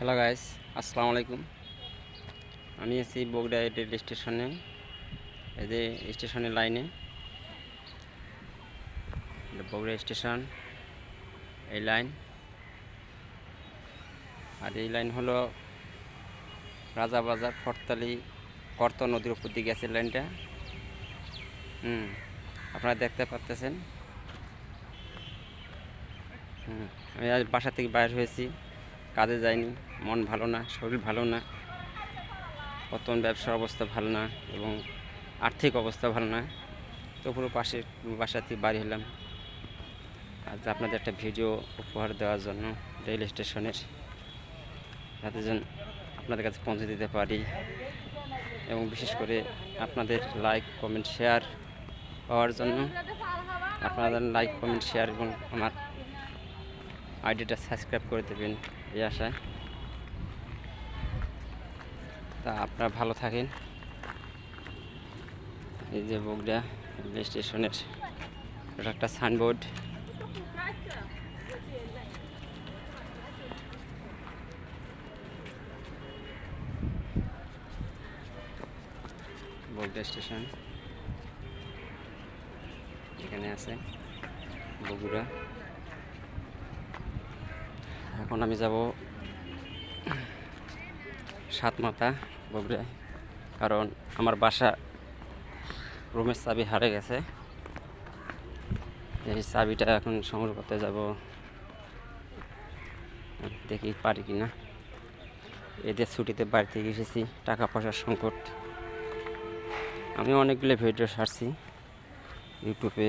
Hello guys, আসসালামু আলাইকুম। আমি আছি বগুড়া রেল স্টেশনে। এই যে স্টেশনের লাইনে, বগুড়া স্টেশন এই লাইন। আর এই লাইন হলো রাজাবাজার ফরতালি করত নদীর উপর দিয়ে গেছে লাইনটা। আপনারা দেখতে পাচ্ছেন। আমি আজ বাসা থেকে বাইর হয়েছি, কাজে যাইনি, মন ভালো না, শরীর ভালো না, বর্তমান ব্যবসার অবস্থা ভালো না এবং আর্থিক অবস্থা ভালো না। তো পুরো বাসা থেকে বাড়ি হলাম আজ আপনাদের একটা ভিডিও উপহার দেওয়ার জন্য রেল স্টেশনের, যাতে যেন আপনাদের কাছে পৌঁছে দিতে পারি এবং বিশেষ করে আপনাদের লাইক কমেন্ট শেয়ার পাওয়ার জন্য আপনারা লাইক কমেন্ট শেয়ার এবং আমার আইডিটা সাবস্ক্রাইব করে দেবেন এই আশায়। তা আপনারা ভালো থাকেন। এই যে বগুড়া রেল স্টেশনের এটা একটা সাইনবোর্ড। বগুড়া স্টেশন এখানে আছে বগুড়া। এখন আমি যাব সাতমাথা বগুড়ায়, কারণ আমার বাসা রুমের চাবি হারিয়ে গেছে। এই চাবিটা এখন সংগ্রহ করতে যাব, দেখি পারি কিনা। এদের ছুটিতে বাড়ি থেকে এসেছি, টাকা পয়সার সংকট। আমি অনেকগুলো ভিডিও ছাড়ছি ইউটিউবে,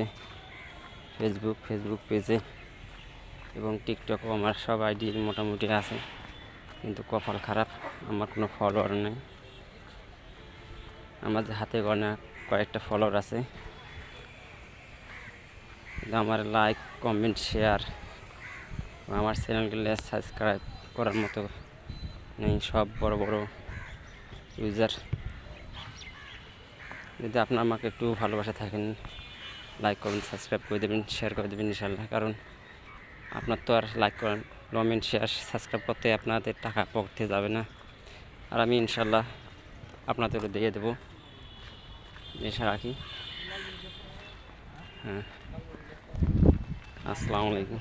ফেসবুক পেজে এবং টিকটকও। আমার সব আইডি মোটামুটি আছে, কিন্তু কপাল খারাপ, আমার কোনো ফলোয়ার নেই। আমার যে হাতে গোনা কয়েকটা ফলোয়ার আছে, কিন্তু আমার লাইক কমেন্ট শেয়ার আমার চ্যানেলগুলো সাবস্ক্রাইব করার মতো নেই। সব বড় বড় ইউজার। যদি আপনার আমাকে একটু ভালোবাসা থাকেন, লাইক কমেন্ট সাবস্ক্রাইব করে দেবেন, শেয়ার করে দেবেন ইনশাল্লাহ। কারণ আপনার তো আর লাইক করেন, কমেন্ট শেয়ার সাবস্ক্রাইব করতে আপনাদের টাকা পকেটে যাবে না। আর আমি ইনশাল্লাহ আপনাদেরও দিয়ে দেবো, এসে রাখি। হ্যাঁ, আসসালামু আলাইকুম।